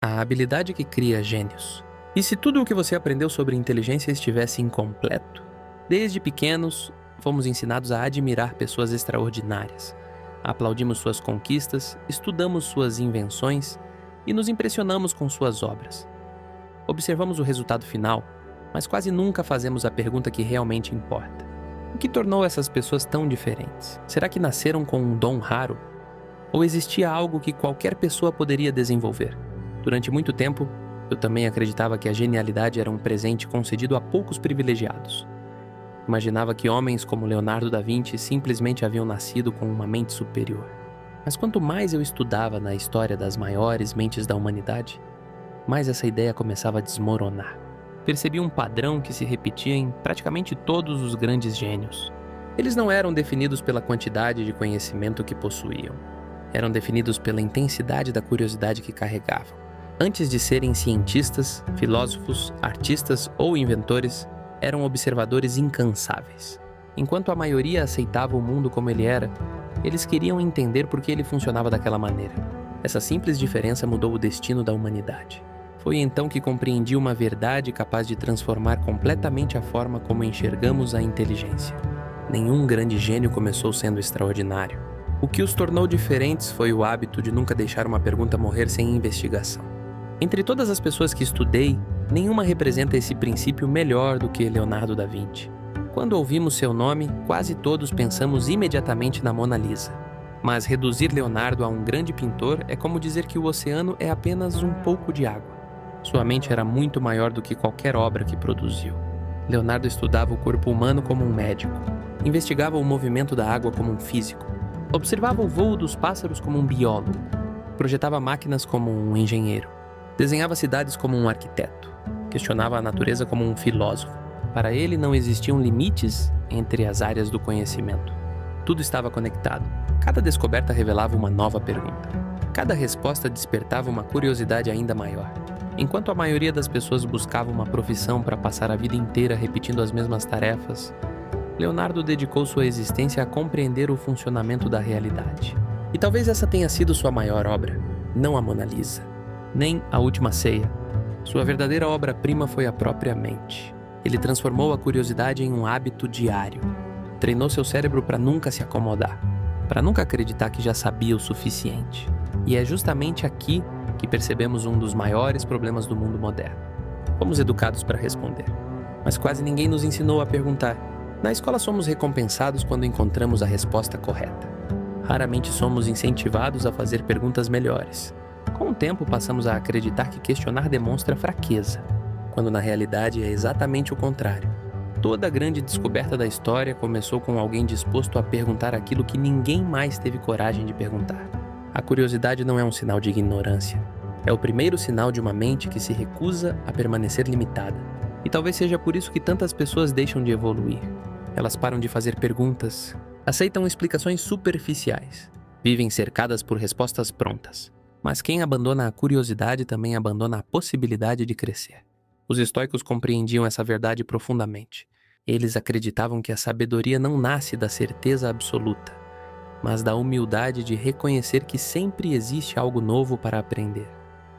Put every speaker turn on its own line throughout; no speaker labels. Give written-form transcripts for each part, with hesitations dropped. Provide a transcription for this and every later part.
A habilidade que cria gênios. E se tudo o que você aprendeu sobre inteligência estivesse incompleto? Desde pequenos, fomos ensinados a admirar pessoas extraordinárias. Aplaudimos suas conquistas, estudamos suas invenções e nos impressionamos com suas obras. Observamos o resultado final, mas quase nunca fazemos a pergunta que realmente importa. O que tornou essas pessoas tão diferentes? Será que nasceram com um dom raro? Ou existia algo que qualquer pessoa poderia desenvolver? Durante muito tempo, eu também acreditava que a genialidade era um presente concedido a poucos privilegiados. Imaginava que homens como Leonardo da Vinci simplesmente haviam nascido com uma mente superior. Mas quanto mais eu estudava na história das maiores mentes da humanidade, mais essa ideia começava a desmoronar. Percebi um padrão que se repetia em praticamente todos os grandes gênios. Eles não eram definidos pela quantidade de conhecimento que possuíam. Eram definidos pela intensidade da curiosidade que carregavam. Antes de serem cientistas, filósofos, artistas ou inventores, eram observadores incansáveis. Enquanto a maioria aceitava o mundo como ele era, eles queriam entender por que ele funcionava daquela maneira. Essa simples diferença mudou o destino da humanidade. Foi então que compreendi uma verdade capaz de transformar completamente a forma como enxergamos a inteligência. Nenhum grande gênio começou sendo extraordinário. O que os tornou diferentes foi o hábito de nunca deixar uma pergunta morrer sem investigação. Entre todas as pessoas que estudei, nenhuma representa esse princípio melhor do que Leonardo da Vinci. Quando ouvimos seu nome, quase todos pensamos imediatamente na Mona Lisa. Mas reduzir Leonardo a um grande pintor é como dizer que o oceano é apenas um pouco de água. Sua mente era muito maior do que qualquer obra que produziu. Leonardo estudava o corpo humano como um médico, investigava o movimento da água como um físico, observava o voo dos pássaros como um biólogo, projetava máquinas como um engenheiro, desenhava cidades como um arquiteto, questionava a natureza como um filósofo. Para ele não existiam limites entre as áreas do conhecimento. Tudo estava conectado. Cada descoberta revelava uma nova pergunta. Cada resposta despertava uma curiosidade ainda maior. Enquanto a maioria das pessoas buscava uma profissão para passar a vida inteira repetindo as mesmas tarefas, Leonardo dedicou sua existência a compreender o funcionamento da realidade. E talvez essa tenha sido sua maior obra, não a Mona Lisa, nem a Última Ceia. Sua verdadeira obra-prima foi a própria mente. Ele transformou a curiosidade em um hábito diário. Treinou seu cérebro para nunca se acomodar, para nunca acreditar que já sabia o suficiente. E é justamente aqui que percebemos um dos maiores problemas do mundo moderno. Fomos educados para responder, mas quase ninguém nos ensinou a perguntar. Na escola somos recompensados quando encontramos a resposta correta. Raramente somos incentivados a fazer perguntas melhores. Com o tempo passamos a acreditar que questionar demonstra fraqueza, quando na realidade é exatamente o contrário. Toda grande descoberta da história começou com alguém disposto a perguntar aquilo que ninguém mais teve coragem de perguntar. A curiosidade não é um sinal de ignorância. É o primeiro sinal de uma mente que se recusa a permanecer limitada. E talvez seja por isso que tantas pessoas deixam de evoluir. Elas param de fazer perguntas, aceitam explicações superficiais, vivem cercadas por respostas prontas. Mas quem abandona a curiosidade também abandona a possibilidade de crescer. Os estoicos compreendiam essa verdade profundamente. Eles acreditavam que a sabedoria não nasce da certeza absoluta, mas da humildade de reconhecer que sempre existe algo novo para aprender.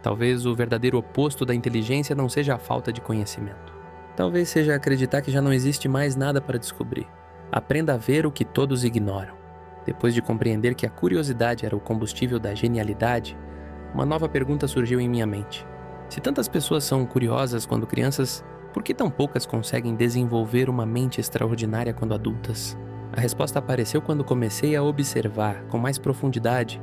Talvez o verdadeiro oposto da inteligência não seja a falta de conhecimento. Talvez seja acreditar que já não existe mais nada para descobrir. Aprenda a ver o que todos ignoram. Depois de compreender que a curiosidade era o combustível da genialidade, uma nova pergunta surgiu em minha mente. Se tantas pessoas são curiosas quando crianças, por que tão poucas conseguem desenvolver uma mente extraordinária quando adultas? A resposta apareceu quando comecei a observar, com mais profundidade,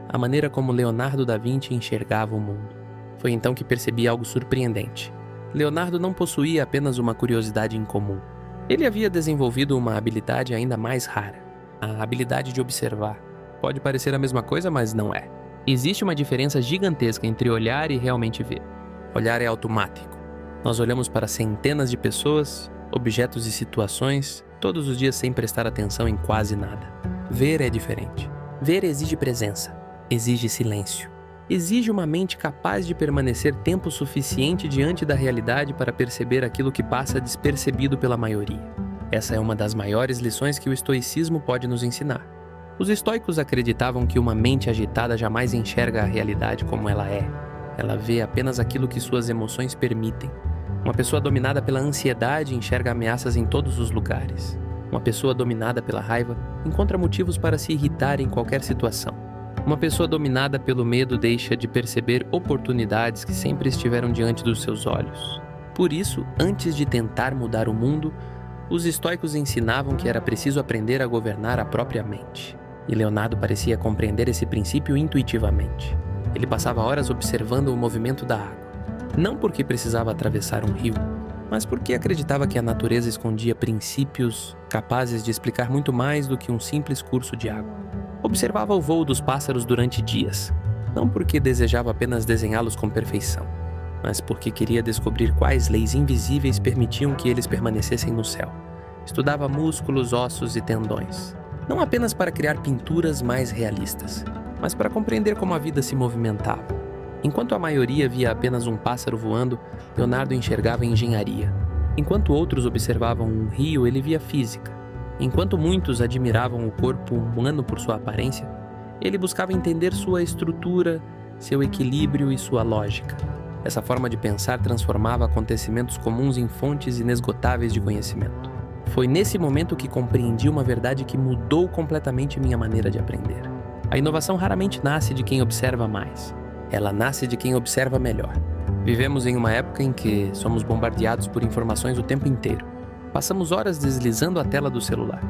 a maneira como Leonardo da Vinci enxergava o mundo. Foi então que percebi algo surpreendente. Leonardo não possuía apenas uma curiosidade incomum. Ele havia desenvolvido uma habilidade ainda mais rara, a habilidade de observar. Pode parecer a mesma coisa, mas não é. Existe uma diferença gigantesca entre olhar e realmente ver. Olhar é automático. Nós olhamos para centenas de pessoas, objetos e situações, todos os dias sem prestar atenção em quase nada. Ver é diferente. Ver exige presença, exige silêncio. Exige uma mente capaz de permanecer tempo suficiente diante da realidade para perceber aquilo que passa despercebido pela maioria. Essa é uma das maiores lições que o estoicismo pode nos ensinar. Os estoicos acreditavam que uma mente agitada jamais enxerga a realidade como ela é. Ela vê apenas aquilo que suas emoções permitem. Uma pessoa dominada pela ansiedade enxerga ameaças em todos os lugares. Uma pessoa dominada pela raiva encontra motivos para se irritar em qualquer situação. Uma pessoa dominada pelo medo deixa de perceber oportunidades que sempre estiveram diante dos seus olhos. Por isso, antes de tentar mudar o mundo, os estoicos ensinavam que era preciso aprender a governar a própria mente. E Leonardo parecia compreender esse princípio intuitivamente. Ele passava horas observando o movimento da água. Não porque precisava atravessar um rio, mas porque acreditava que a natureza escondia princípios capazes de explicar muito mais do que um simples curso de água. Observava o voo dos pássaros durante dias, não porque desejava apenas desenhá-los com perfeição, mas porque queria descobrir quais leis invisíveis permitiam que eles permanecessem no céu. Estudava músculos, ossos e tendões, não apenas para criar pinturas mais realistas, mas para compreender como a vida se movimentava. Enquanto a maioria via apenas um pássaro voando, Leonardo enxergava engenharia. Enquanto outros observavam um rio, ele via física. Enquanto muitos admiravam o corpo humano por sua aparência, ele buscava entender sua estrutura, seu equilíbrio e sua lógica. Essa forma de pensar transformava acontecimentos comuns em fontes inesgotáveis de conhecimento. Foi nesse momento que compreendi uma verdade que mudou completamente minha maneira de aprender. A inovação raramente nasce de quem observa mais. Ela nasce de quem observa melhor. Vivemos em uma época em que somos bombardeados por informações o tempo inteiro. Passamos horas deslizando a tela do celular.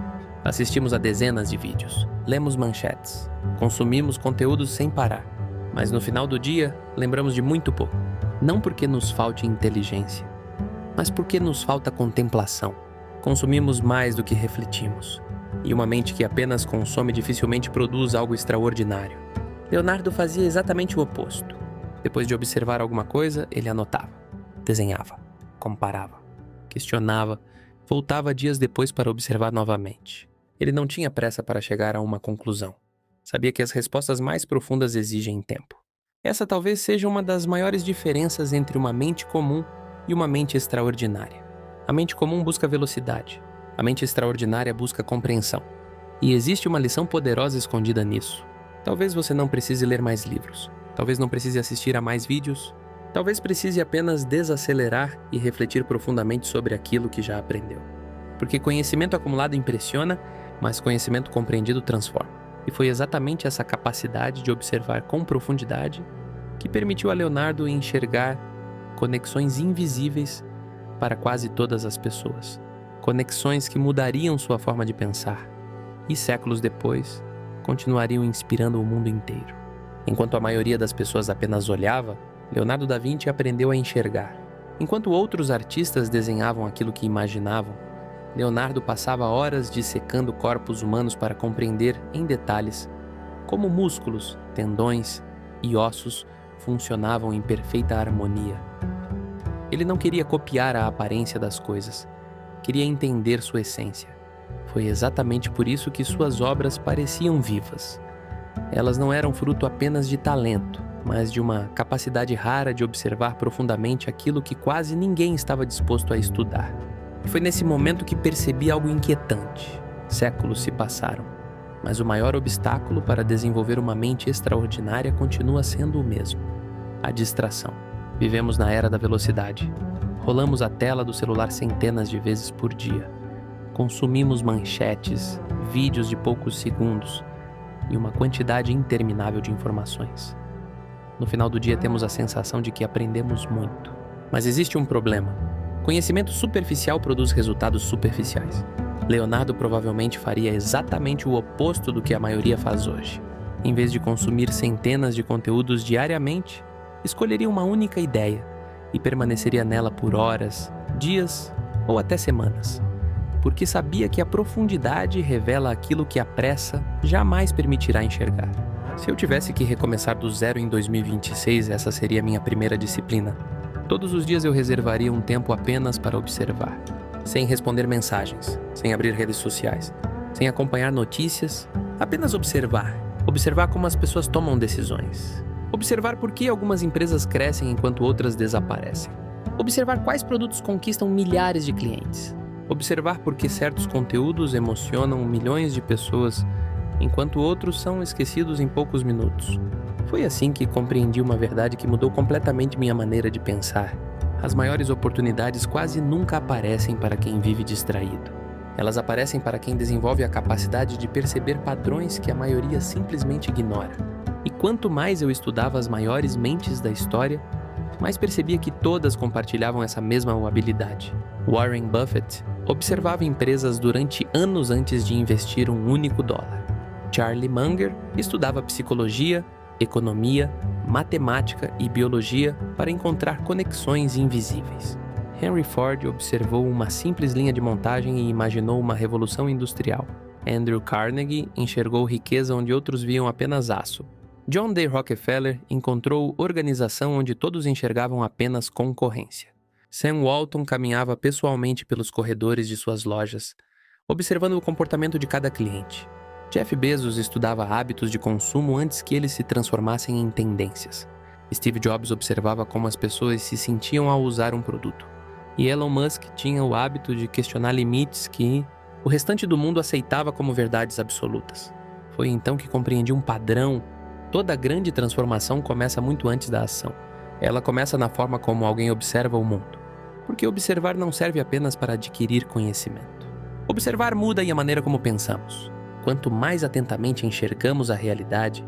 Assistimos a dezenas de vídeos. Lemos manchetes. Consumimos conteúdos sem parar. Mas no final do dia, lembramos de muito pouco. Não porque nos falte inteligência, mas porque nos falta contemplação. Consumimos mais do que refletimos. E uma mente que apenas consome dificilmente produz algo extraordinário. Leonardo fazia exatamente o oposto. Depois de observar alguma coisa, ele anotava, desenhava, comparava, questionava, voltava dias depois para observar novamente. Ele não tinha pressa para chegar a uma conclusão. Sabia que as respostas mais profundas exigem tempo. Essa talvez seja uma das maiores diferenças entre uma mente comum e uma mente extraordinária. A mente comum busca velocidade. A mente extraordinária busca compreensão. E existe uma lição poderosa escondida nisso. Talvez você não precise ler mais livros. Talvez não precise assistir a mais vídeos. Talvez precise apenas desacelerar e refletir profundamente sobre aquilo que já aprendeu. Porque conhecimento acumulado impressiona, mas conhecimento compreendido transforma. E foi exatamente essa capacidade de observar com profundidade que permitiu a Leonardo enxergar conexões invisíveis para quase todas as pessoas. Conexões que mudariam sua forma de pensar. E séculos depois, continuariam inspirando o mundo inteiro. Enquanto a maioria das pessoas apenas olhava, Leonardo da Vinci aprendeu a enxergar. Enquanto outros artistas desenhavam aquilo que imaginavam, Leonardo passava horas dissecando corpos humanos para compreender em detalhes como músculos, tendões e ossos funcionavam em perfeita harmonia. Ele não queria copiar a aparência das coisas, queria entender sua essência. Foi exatamente por isso que suas obras pareciam vivas. Elas não eram fruto apenas de talento, mas de uma capacidade rara de observar profundamente aquilo que quase ninguém estava disposto a estudar. E foi nesse momento que percebi algo inquietante. Séculos se passaram, mas o maior obstáculo para desenvolver uma mente extraordinária continua sendo o mesmo: a distração. Vivemos na era da velocidade. Rolamos a tela do celular centenas de vezes por dia. Consumimos manchetes, vídeos de poucos segundos e uma quantidade interminável de informações. No final do dia temos a sensação de que aprendemos muito. Mas existe um problema. Conhecimento superficial produz resultados superficiais. Leonardo provavelmente faria exatamente o oposto do que a maioria faz hoje. Em vez de consumir centenas de conteúdos diariamente, escolheria uma única ideia e permaneceria nela por horas, dias ou até semanas. Porque sabia que a profundidade revela aquilo que a pressa jamais permitirá enxergar. Se eu tivesse que recomeçar do zero em 2026, essa seria minha primeira disciplina. Todos os dias eu reservaria um tempo apenas para observar, sem responder mensagens, sem abrir redes sociais, sem acompanhar notícias, apenas observar. Observar como as pessoas tomam decisões. Observar por que algumas empresas crescem enquanto outras desaparecem. Observar quais produtos conquistam milhares de clientes. Observar por que certos conteúdos emocionam milhões de pessoas, enquanto outros são esquecidos em poucos minutos. Foi assim que compreendi uma verdade que mudou completamente minha maneira de pensar. As maiores oportunidades quase nunca aparecem para quem vive distraído. Elas aparecem para quem desenvolve a capacidade de perceber padrões que a maioria simplesmente ignora. E quanto mais eu estudava as maiores mentes da história, mais percebia que todas compartilhavam essa mesma habilidade. Warren Buffett observava empresas durante anos antes de investir um único dólar. Charlie Munger estudava psicologia, economia, matemática e biologia para encontrar conexões invisíveis. Henry Ford observou uma simples linha de montagem e imaginou uma revolução industrial. Andrew Carnegie enxergou riqueza onde outros viam apenas aço. John D. Rockefeller encontrou organização onde todos enxergavam apenas concorrência. Sam Walton caminhava pessoalmente pelos corredores de suas lojas, observando o comportamento de cada cliente. Jeff Bezos estudava hábitos de consumo antes que eles se transformassem em tendências. Steve Jobs observava como as pessoas se sentiam ao usar um produto. E Elon Musk tinha o hábito de questionar limites que o restante do mundo aceitava como verdades absolutas. Foi então que compreendi um padrão. Toda grande transformação começa muito antes da ação. Ela começa na forma como alguém observa o mundo. Porque observar não serve apenas para adquirir conhecimento. Observar muda a maneira como pensamos. Quanto mais atentamente enxergamos a realidade,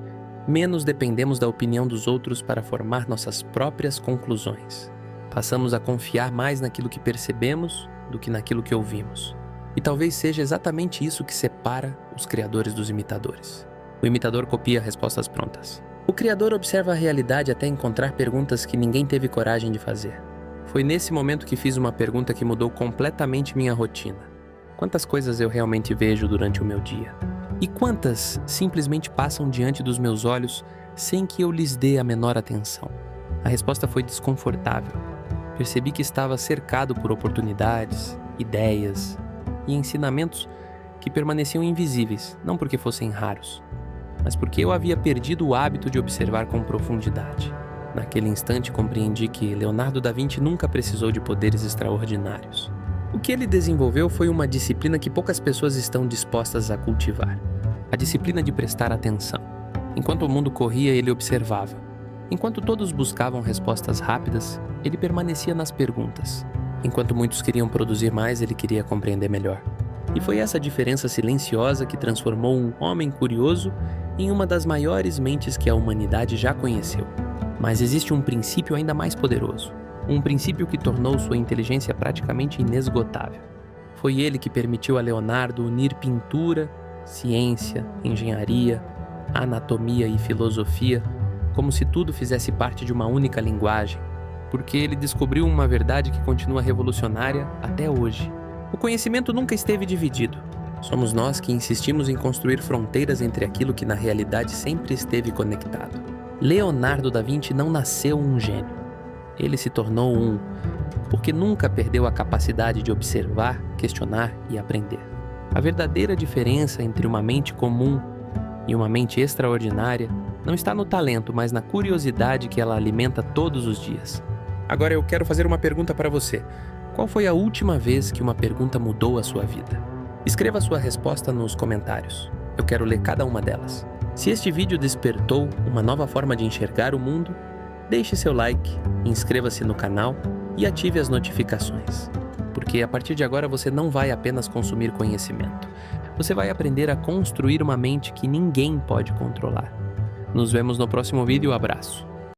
menos dependemos da opinião dos outros para formar nossas próprias conclusões. Passamos a confiar mais naquilo que percebemos do que naquilo que ouvimos. E talvez seja exatamente isso que separa os criadores dos imitadores. O imitador copia respostas prontas. O criador observa a realidade até encontrar perguntas que ninguém teve coragem de fazer. Foi nesse momento que fiz uma pergunta que mudou completamente minha rotina. Quantas coisas eu realmente vejo durante o meu dia? E quantas simplesmente passam diante dos meus olhos sem que eu lhes dê a menor atenção? A resposta foi desconfortável. Percebi que estava cercado por oportunidades, ideias e ensinamentos que permaneciam invisíveis, não porque fossem raros, mas porque eu havia perdido o hábito de observar com profundidade. Naquele instante compreendi que Leonardo da Vinci nunca precisou de poderes extraordinários. O que ele desenvolveu foi uma disciplina que poucas pessoas estão dispostas a cultivar. A disciplina de prestar atenção. Enquanto o mundo corria, ele observava. Enquanto todos buscavam respostas rápidas, ele permanecia nas perguntas. Enquanto muitos queriam produzir mais, ele queria compreender melhor. E foi essa diferença silenciosa que transformou um homem curioso em uma das maiores mentes que a humanidade já conheceu. Mas existe um princípio ainda mais poderoso. Um princípio que tornou sua inteligência praticamente inesgotável. Foi ele que permitiu a Leonardo unir pintura, ciência, engenharia, anatomia e filosofia, como se tudo fizesse parte de uma única linguagem, porque ele descobriu uma verdade que continua revolucionária até hoje. O conhecimento nunca esteve dividido. Somos nós que insistimos em construir fronteiras entre aquilo que na realidade sempre esteve conectado. Leonardo da Vinci não nasceu um gênio. Ele se tornou um, porque nunca perdeu a capacidade de observar, questionar e aprender. A verdadeira diferença entre uma mente comum e uma mente extraordinária não está no talento, mas na curiosidade que ela alimenta todos os dias. Agora eu quero fazer uma pergunta para você. Qual foi a última vez que uma pergunta mudou a sua vida? Escreva sua resposta nos comentários. Eu quero ler cada uma delas. Se este vídeo despertou uma nova forma de enxergar o mundo, deixe seu like, inscreva-se no canal e ative as notificações. Porque a partir de agora você não vai apenas consumir conhecimento. Você vai aprender a construir uma mente que ninguém pode controlar. Nos vemos no próximo vídeo. Abraço.